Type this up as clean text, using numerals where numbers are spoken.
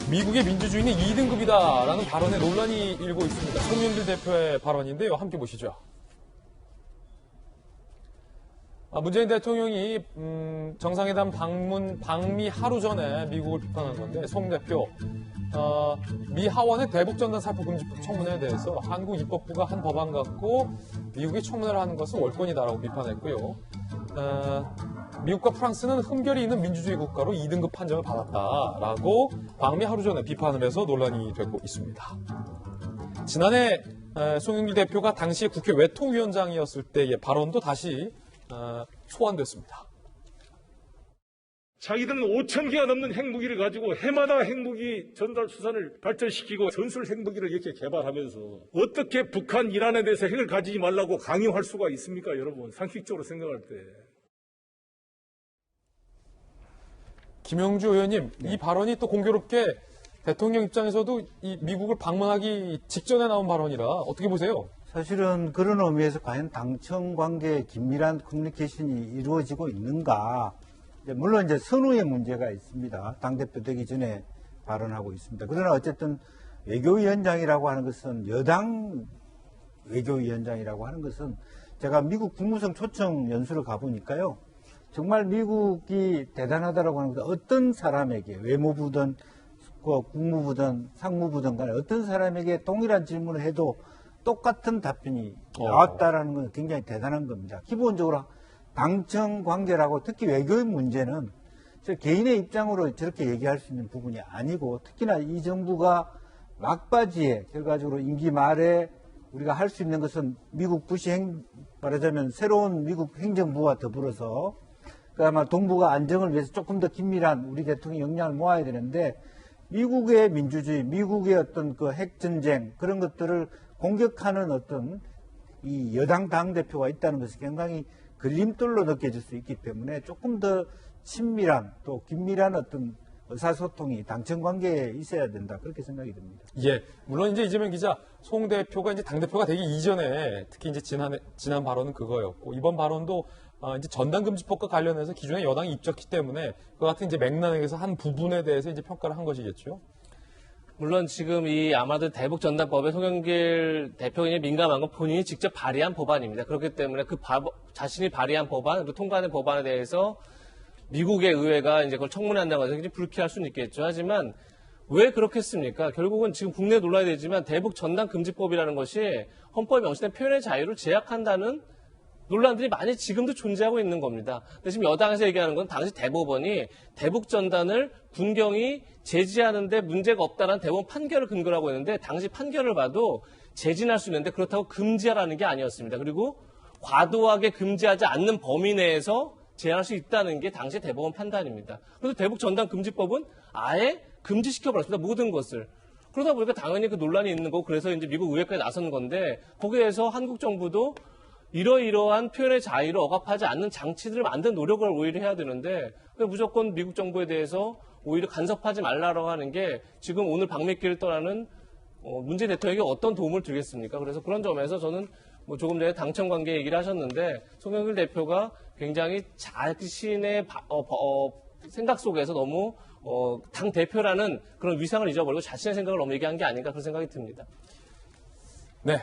미국의 민주주의는 2등급이다라는 발언에 논란이 일고 있습니다. 송영길 대표의 발언인데요. 함께 보시죠. 문재인 대통령이 정상회담 방미 하루 전에 미국을 비판한 건데, 송 대표 미 하원의 대북전단 살포 금지 청문회에 대해서 한국 입법부가 한 법안 갖고 미국이 청문회를 하는 것은 월권이다라고 비판했고요. 미국과 프랑스는 흠결이 있는 민주주의 국가로 2등급 판정을 받았다라고 방미 하루 전에 비판을 해서 논란이 되고 있습니다. 지난해 송영길 대표가 당시 국회 외통위원장이었을 때의 발언도 다시 소환됐습니다. 자기들은 5,000개가 넘는 핵무기를 가지고 해마다 핵무기 전달 수산을 발전시키고 전술 핵무기를 이렇게 개발하면서 어떻게 북한, 이란에 대해서 핵을 가지지 말라고 강요할 수가 있습니까, 여러분? 상식적으로 생각할 때. 김영주 의원님, 이 발언이 또 공교롭게 대통령 입장에서도 이 미국을 방문하기 직전에 나온 발언이라 어떻게 보세요? 사실은 그런 의미에서 과연 당청 관계의 긴밀한 커뮤니케이션이 이루어지고 있는가? 물론 이제 선후의 문제가 있습니다. 당대표 되기 전에 발언하고 있습니다. 그러나 어쨌든 외교위원장이라고 하는 것은, 여당 외교위원장이라고 하는 것은, 제가 미국 국무성 초청 연수를 가보니까요, 정말 미국이 대단하다라고 하는 것은 어떤 사람에게, 외무부든 국무부든 상무부든 간에 어떤 사람에게 동일한 질문을 해도 똑같은 답변이 나왔다라는 건 굉장히 대단한 겁니다. 기본적으로 당청 관계라고, 특히 외교의 문제는 개인의 입장으로 저렇게 얘기할 수 있는 부분이 아니고, 특히나 이 정부가 막바지에 결과적으로 임기 말에 우리가 할 수 있는 것은 미국 말하자면 새로운 미국 행정부와 더불어서 아마 동북아 안정을 위해서 조금 더 긴밀한 우리 대통령의 역량을 모아야 되는데, 미국의 민주주의, 미국의 어떤 그 핵전쟁, 그런 것들을 공격하는 어떤 이 여당 당대표가 있다는 것이 굉장히 걸림돌로 느껴질 수 있기 때문에 조금 더 친밀한, 또 긴밀한 어떤 의사소통이 당청 관계에 있어야 된다, 그렇게 생각이 듭니다. 예, 물론 이제 이재명 기자, 송 대표가 이제 당대표가 되기 이전에 특히 이제 지난 발언은 그거였고, 이번 발언도 이제 전단금지법과 관련해서 기존에 여당이 입졌기 때문에 그 같은 이제 맥락에서 한 부분에 대해서 이제 평가를 한 것이겠죠. 물론 지금 이 아마도 대북전단법에 송영길 대표인이 민감한 건 본인이 직접 발의한 법안입니다. 그렇기 때문에 자신이 발의한 법안, 그리고 통과된 법안에 대해서 미국의 의회가 이제 그걸 청문한다고 해서 굉장히 불쾌할 수는 있겠죠. 하지만 왜 그렇겠습니까? 결국은 지금 국내에 놀라야 되지만 대북전단금지법이라는 것이 헌법에 명시된 표현의 자유를 제약한다는 논란들이 많이 지금도 존재하고 있는 겁니다. 근데 지금 여당에서 얘기하는 건 당시 대법원이 대북전단을 군경이 제지하는데 문제가 없다는 대법원 판결을 근거로 하고 있는데, 당시 판결을 봐도 제진할 수 있는데 그렇다고 금지하라는 게 아니었습니다. 그리고 과도하게 금지하지 않는 범위 내에서 제한할 수 있다는 게 당시 대법원 판단입니다. 그래서 대북전단금지법은 아예 금지시켜버렸습니다. 모든 것을. 그러다 보니까 당연히 그 논란이 있는 거고, 그래서 이제 미국 의회까지 나선 건데, 거기에서 한국 정부도 이러이러한 표현의 자유를 억압하지 않는 장치들을 만든 노력을 오히려 해야 되는데, 무조건 미국 정부에 대해서 오히려 간섭하지 말라고 하는 게 지금 오늘 방미길을 떠나는 문재인 대통령에게 어떤 도움을 주겠습니까? 그래서 그런 점에서 저는 조금 전에 당청 관계 얘기를 하셨는데, 송영길 대표가 굉장히 자신의 생각 속에서 너무 당 대표라는 그런 위상을 잊어버리고 자신의 생각을 너무 얘기한 게 아닌가, 그런 생각이 듭니다. 네.